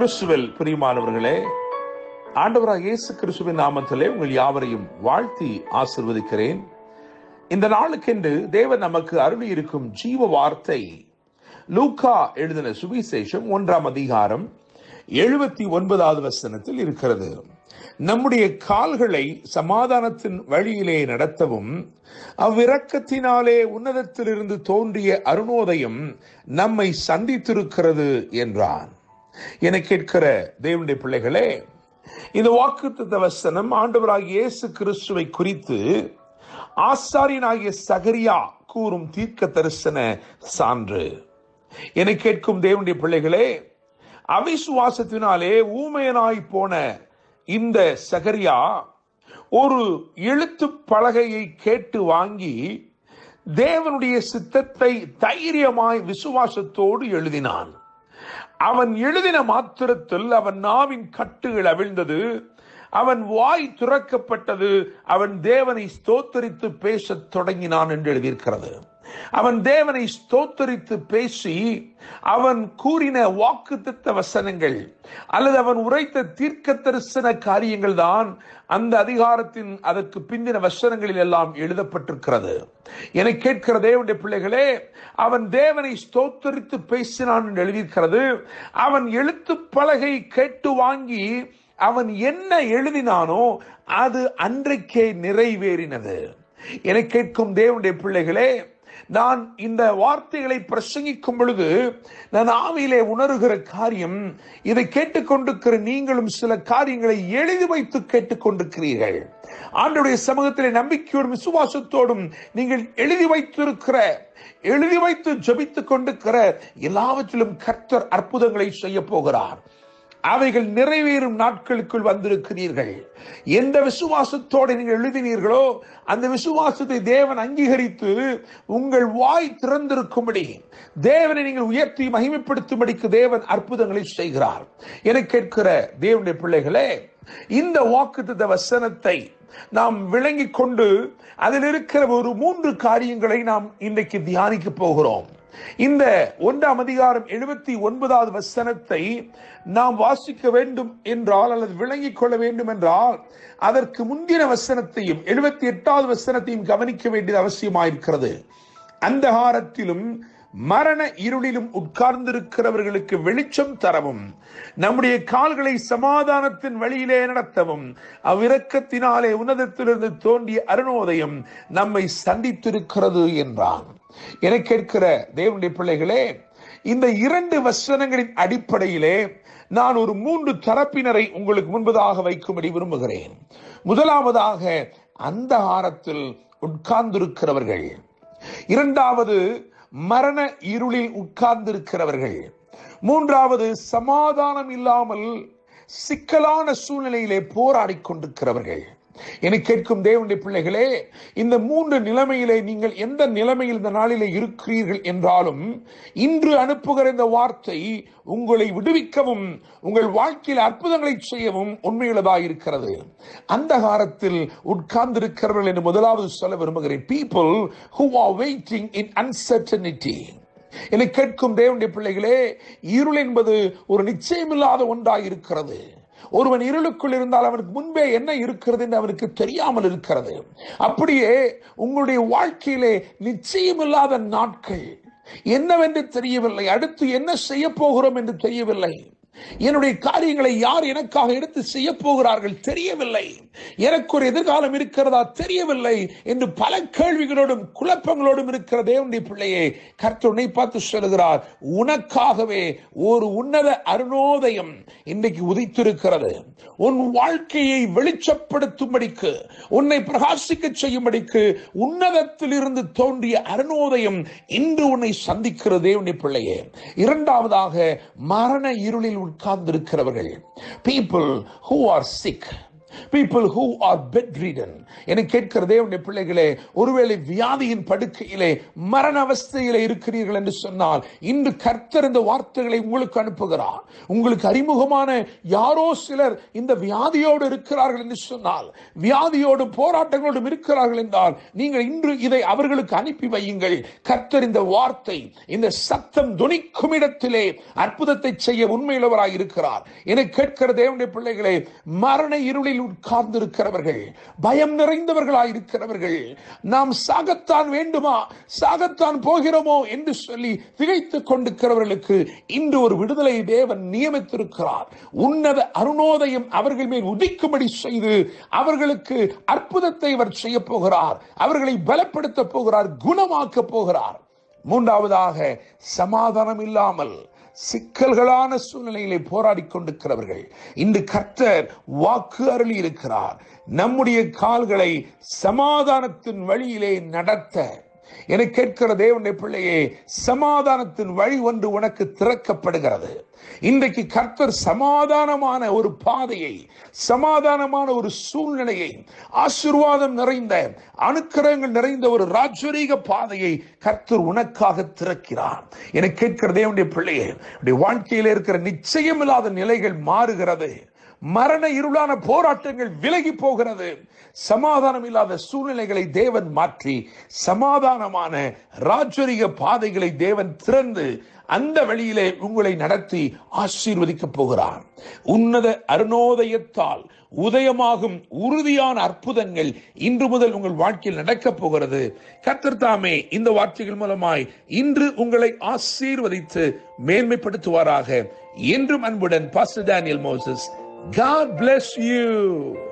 கிறிஸ்துவில் பிரியமானவர்களே, ஆண்டவராக இயேசு கிறிஸ்துவின் நாமத்திலே உங்கள் யாவரையும் வாழ்த்தி ஆசீர்வதிக்கிறேன். இந்த நாளுக்கென்று தேவன் நமக்கு அருளி இருக்கும் ஜீவ வார்த்தை லூக்கா எழுதின சுவிசேஷம் 1ஆம் அதிகாரம் 79வது வசனத்தில் இருக்கிறது. நம்முடைய கால்களை சமாதானத்தின் வழியிலே நடத்தவும் அவ்விரக்கத்தினாலே உன்னதத்திலிருந்து தோன்றிய அருணோதயம் நம்மை சந்தித்திருக்கிறது என்றான். என கேட்கிற தேவனுடைய பிள்ளைகளே, இந்த வாக்குத்தத்த வசனம் ஆண்டவராகிய இயேசு கிறிஸ்துவை குறித்து ஆசாரியனாகிய சகரியா கூறும் தீர்க்க தரிசன சான்று. என கேட்கும் தேவனுடைய பிள்ளைகளே, அவிசுவாசத்தினாலே ஊமையனாய் போன இந்த சகரியா ஒரு எழுத்து பலகையை கேட்டு வாங்கி தேவனுடைய சித்தத்தை தைரியமாய் விசுவாசத்தோடு எழுதினான். அவன் எழுதின மாத்திரத்தில் அவன் நாவின் கட்டுகள் அவிழ்ந்தது, அவன் வாய் துறக்கப்பட்டது, அவன் தேவனை ஸ்தோத்தரித்து பேசத் தொடங்கினான் என்று எழுதியிருக்கிறது. அவன் தேவனை ஸ்தோத்தரித்து பேசி அவன் கூறின வாக்குத்தத்த வசனங்கள் அல்லது அவன் உரைத்த தீர்க்க தரிசன காரியங்கள் தான் அந்த அதிகாரத்தின் அதற்கு பிந்தின வசனங்களில் எல்லாம் எழுதப்பட்டிருக்கிறது. என கேட்கிற தேவனுடைய பிள்ளைகளே, அவன் தேவனை ஸ்தோத்தரித்து பேசினான் என்று எழுதியிருக்கிறது. அவன் எழுத்து பலகை கேட்டு வாங்கி அவன் என்ன எழுதினானோ அது அன்றைக்கே நிறைவேறினது. என கேட்கும் தேவனுடைய பிள்ளைகளே, நான் இந்த வார்த்தைகளை பிரசங்கிக்கும் பொழுது நான் ஆவியிலே உணர்கிற காரியம், இதை கேட்டுக்கொண்டிருக்கிற நீங்களும் சில காரியங்களை எழுதி வைத்து கேட்டுக்கொண்டிருக்கிறீர்கள். ஆண்டவருடைய சமூகத்திலே நம்பிக்கையோடும் விசுவாசத்தோடும் நீங்கள் எழுதி வைத்து ஜெபித்துக் கொண்டிருக்கிற எல்லாவற்றிலும் கர்த்தர் அற்புதங்களை செய்ய போகிறார். அவைகள் நிறைவேறும் நாட்களுக்குள் வந்திருக்கிறீர்கள். எந்த விசுவாசத்தோடு நீங்கள் எழுதினீர்களோ அந்த விசுவாசத்தை தேவன் அங்கீகரித்து உங்கள் வாய் திறந்திருக்கும்படி, தேவனை நீங்கள் உயர்த்தி மகிமைப்படுத்தும்படிக்கு தேவன் அற்புதங்களை செய்கிறார். என கேட்கிற தேவனுடைய பிள்ளைகளே, இந்த வாக்குத்தத்த வசனத்தை நாம் விளங்கிக் கொண்டு அதில் இருக்கிற ஒரு 3 காரியங்களை நாம் இன்றைக்கு தியானிக்க போகிறோம். இந்த 1ஆம் அதிகாரம் 79வது வசனத்தை நாம் வாசிக்க வேண்டும் என்றால் அல்லது விளங்கிக் கொள்ள வேண்டும் என்றால் அதற்கு முந்தின வசனத்தையும் 78வது வசனத்தையும் கவனிக்க வேண்டியது அவசியமாயிருக்கிறது. அந்தகாரத்திலும் மரண இருளிலும் உட்கார்ந்திருக்கிறவர்களுக்கு வெளிச்சம் தரவும், நம்முடைய கால்களை சமாதானத்தின் வழியிலே நடத்தவும் அவ்விரக்கத்தினாலே உன்னதத்திலிருந்து தோன்றிய அருணோதயம் நம்மை சந்தித்திருக்கிறது என்றான். என கேட்கிற தேவனுடைய பிள்ளைகளே, இந்த 2 வசனங்களின் அடிப்படையிலே நான் ஒரு 3 தரப்பினரை உங்களுக்கு முன்பதாக வைக்கும்படி விரும்புகிறேன். முதலாவதாக அந்தகாரத்தில் உட்கார்ந்திருக்கிறவர்கள், இரண்டாவது மரண இருளில் உட்கார்ந்திருக்கிறவர்கள், மூன்றாவது சமாதானம் இல்லாமல் சிக்கலான சூழ்நிலையிலே போராடி கொண்டிருக்கிறவர்கள். என கேட்கும் தேவனுடைய பிள்ளைகளே, இந்த 3 நிலைமையிலே நீங்கள் எந்த நிலைமையில் இந்த நாளிலே இருக்கிறீர்கள் என்றாலும் இன்று அனுப்புகிற இந்த வார்த்தை உங்களை விடுவிக்கவும் உங்கள் வாழ்க்கையில் அற்புதங்களை செய்யவும் உண்மையுள்ளதாக இருக்கிறது. அந்தகாரத்தில் உட்கார்ந்திருக்கிறவர்கள் என்று முதலாவது சொல்ல விரும்புகிறேன். people who are waiting in uncertainty. என கேட்கும் தேவனுடைய பிள்ளைகளே, இருள் என்பது ஒரு நிச்சயமில்லாத ஒன்றாக இருக்கிறது. ஒருவன் இருளுக்குள் இருந்தால் அவனுக்கு முன்பே என்ன இருக்கிறது என்று அவனுக்கு தெரியாமல் இருக்கிறது. அப்படியே உங்களுடைய வாழ்க்கையிலே நிச்சயமில்லாத நாட்கள், என்னவென்று தெரியவில்லை, அடுத்து என்ன செய்ய போகிறோம் என்று தெரியவில்லை, என்னுடைய காரியங்களை யார் எனக்காக எடுத்து செய்ய போகிறார்கள் தெரியவில்லை, எனக்கு ஒரு எதிர்காலம் இருக்கிறதா தெரியவில்லை என்று பல கேள்விகளோடும் குழப்பங்களோடும் இருக்கிற தேவனுடைய பிள்ளையே, கர்த்தர் உன்னை பார்த்து சொல்கிறார், உனக்காகவே ஒரு உன்னத அருணோதயம் இன்றைக்கு உதித்திருக்கிறது. உன் வாழ்க்கையை வெளிச்சப்படுத்தும்படிக்கு, உன்னை பிரகாசிக்க செய்யும்படிக்கு உன்னதத்தில் இருந்து தோன்றிய அருணோதயம் இன்று உன்னை சந்திக்கிற தேவனுடைய பிள்ளையே. இரண்டாவதாக மரண இருளில் உட்கார்ந்திருக்கிறவர்கள், people who are sick. people who are bedridden. என கேட்கிற தேவனுடைய பிள்ளைகளே, ஒருவேளை வியாதியின் படுக்கையிலே மரண அவஸ்தையிலே இருக்கிறீர்கள் என்று சொன்னால், இன்று கர்த்தர் இந்த வார்த்தைகளை உங்களுக்கு அனுப்புகிறார். உங்களுக்கு அறிமுகமான யாரோ சிலர் இந்த வியாதியோடு இருக்கிறார்கள் என்று சொன்னால், வியாதியோடு போராட்டங்களோடும் இருக்கிறார்கள் என்றால், நீங்கள் இன்று இதை அவர்களுக்கு அனுப்பி வையுங்கள். கர்த்தர் இந்த வார்த்தை, இந்த சத்தம் துணிக்கும் இடத்திலே அற்புதத்தை செய்ய உண்மையுள்ளவராய் இருக்கிறார். என கேட்கிற தேவனுடைய பிள்ளைகளே, மரண இருளில் உட்கார்ந்து இருக்கிறவர்கள், பயம் நிறைந்தவர்களாய் இருக்கிறவர்கள், நாம் சாகத்தான் வேண்டுமா, சாகத்தான் போகிறோமோ என்று சொல்லி திகைத்துக் கொண்டிருக்கிறவர்களுக்கு இன்று ஒரு விடுதலை தேவன் நியமித்திருக்கிறார். உன்னத அருணோதயம் அவர்கள் மேல் உதிக்கும்படி செய்து அவர்களுக்கு அற்புதத்தை அவர் செய்ய போகிறார். அவர்களை பலப்படுத்த போகிறார், குணமாக்க போகிறார். மூன்றாவதாக, சமாதானம் இல்லாமல் சிக்கல்களான சூழ்நிலையிலே போராடி கொண்டிருக்கிறவர்கள், இன்று கர்த்தர் வாக்கு அருளி இருக்கிறார். நம்முடைய கால்களை சமாதானத்தின் வழியிலே நடத்த. என கேட்கிற தேவனுடைய பிள்ளையே, சமாதானத்தின் வழி ஒன்று உனக்கு திறக்கப்படுகிறது. இன்றைக்கு கர்த்தர் சமாதானமான ஒரு பாதையை, சமாதானமான ஒரு சூழ்நிலையை, ஆசீர்வாதம் நிறைந்த, அனுக்கிரகங்கள் நிறைந்த ஒரு ராஜரீக பாதையை கர்த்தர் உனக்காக திறக்கிறார். என கேட்கிற தேவனுடைய பிள்ளையே, வாழ்க்கையில் இருக்கிற நிச்சயமில்லாத நிலைகள் மாறுகிறது. மரண இருளான போராட்டங்கள் விலகி போகிறது. சமாதானம் இல்லாத சூழ்நிலைகளை தேவன் மாற்றி சமாதானமான ராஜரீக பாதைகளை தேவன் திறந்து அந்த வழியிலே உங்களை நடத்தி ஆசீர்வதிக்க போகிறார். உன்னத அருணோதயத்தால் உதயமாகும் உறுதியான அற்புதங்கள் இன்று முதல் உங்கள் வாழ்க்கையில் நடக்கப் போகிறது. கர்த்தர் தாமே இந்த வார்த்தைகள் மூலமாய் இன்று உங்களை ஆசீர்வதித்து மேன்மைப்படுத்துவாராக. என்றும் அன்புடன் pastor Daniel Moses. God bless you.